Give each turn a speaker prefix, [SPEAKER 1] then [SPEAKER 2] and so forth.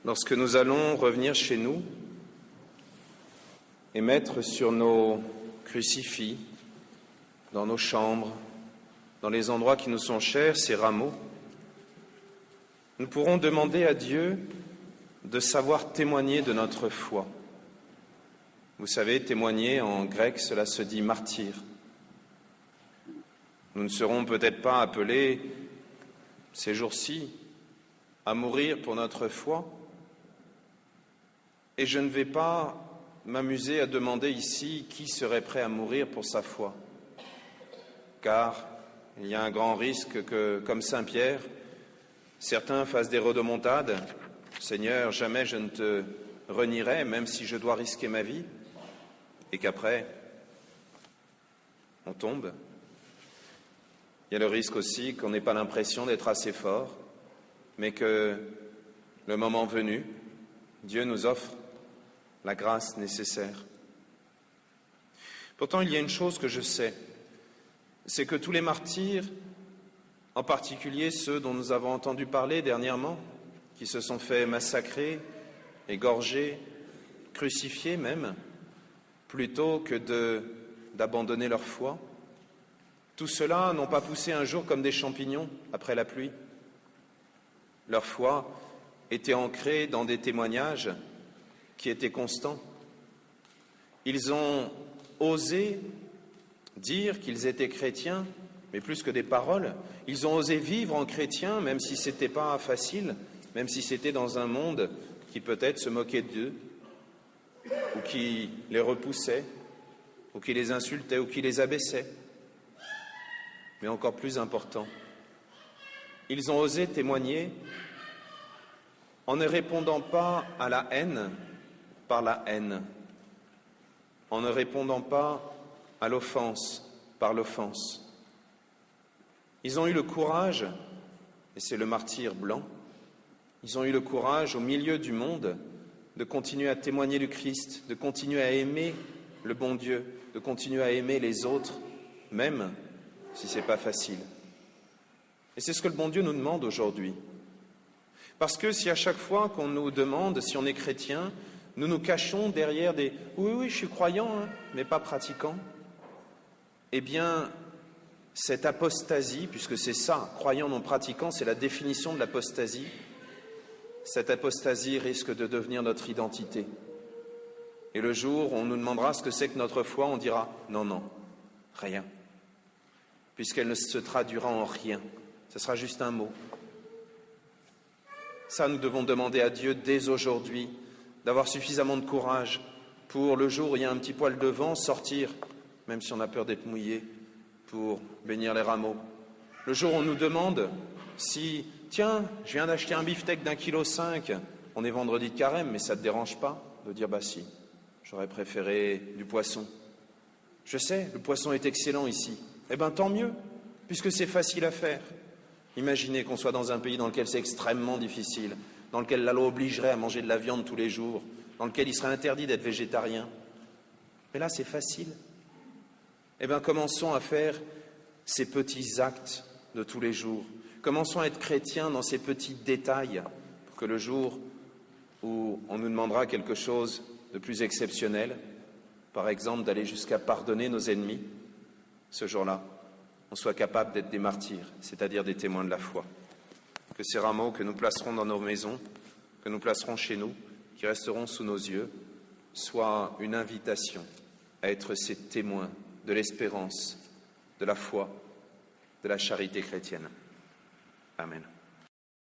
[SPEAKER 1] Lorsque nous allons revenir chez nous et mettre sur nos crucifix, dans nos chambres, dans les endroits qui nous sont chers, ces rameaux, nous pourrons demander à Dieu de savoir témoigner de notre foi. Vous savez, témoigner en grec, cela se dit martyr. Nous ne serons peut-être pas appelés ces jours-ci à mourir pour notre foi, et je ne vais pas m'amuser à demander ici qui serait prêt à mourir pour sa foi, car il y a un grand risque que, comme Saint Pierre, certains fassent des rodomontades. « Seigneur, jamais je ne te renierai, même si je dois risquer ma vie », et qu'après, on tombe. Il y a le risque aussi qu'on n'ait pas l'impression d'être assez fort, mais que, le moment venu, Dieu nous offre la grâce nécessaire. Pourtant, il y a une chose que je sais, c'est que tous les martyrs, en particulier ceux dont nous avons entendu parler dernièrement, qui se sont fait massacrer, égorger, crucifier même, plutôt que d'abandonner leur foi, tout cela n'ont pas poussé un jour comme des champignons après la pluie. Leur foi était ancrée dans des témoignages qui étaient constants. Ils ont osé dire qu'ils étaient chrétiens, mais plus que des paroles, ils ont osé vivre en chrétiens, même si ce n'était pas facile, même si c'était dans un monde qui peut-être se moquait d'eux, ou qui les repoussait, ou qui les insultait, ou qui les abaissait. Mais encore plus important, ils ont osé témoigner en ne répondant pas à la haine par la haine, en ne répondant pas à l'offense par l'offense. Ils ont eu le courage, et c'est le martyr blanc, ils ont eu le courage au milieu du monde de continuer à témoigner du Christ, de continuer à aimer le bon Dieu, de continuer à aimer les autres, même si ce n'est pas facile. Et c'est ce que le bon Dieu nous demande aujourd'hui. Parce que si à chaque fois qu'on nous demande si on est chrétien, nous nous cachons derrière des « oui, je suis croyant, mais pas pratiquant », eh bien, cette apostasie, puisque c'est ça, croyant non pratiquant, c'est la définition de l'apostasie, cette apostasie risque de devenir notre identité. Et le jour où on nous demandera ce que c'est que notre foi, on dira « non, rien », puisqu'elle ne se traduira en rien, ce sera juste un mot. Ça, nous devons demander à Dieu dès aujourd'hui d'avoir suffisamment de courage pour le jour où il y a un petit poil de vent, sortir, même si on a peur d'être mouillé, pour bénir les rameaux. Le jour où on nous demande si, tiens, je viens d'acheter un beefsteak d'1,5 kg, on est vendredi de carême, mais ça ne te dérange pas de dire, bah si, j'aurais préféré du poisson. Je sais, le poisson est excellent ici. Eh bien, tant mieux, puisque c'est facile à faire. Imaginez qu'on soit dans un pays dans lequel c'est extrêmement difficile, dans lequel la loi obligerait à manger de la viande tous les jours, dans lequel il serait interdit d'être végétarien. Mais là, c'est facile. Eh bien, commençons à faire ces petits actes de tous les jours. Commençons à être chrétiens dans ces petits détails pour que le jour où on nous demandera quelque chose de plus exceptionnel, par exemple d'aller jusqu'à pardonner nos ennemis, ce jour-là, on soit capable d'être des martyrs, c'est-à-dire des témoins de la foi. Que ces rameaux que nous placerons dans nos maisons, que nous placerons chez nous, qui resteront sous nos yeux, soient une invitation à être ces témoins de l'espérance, de la foi, de la charité chrétienne. Amen.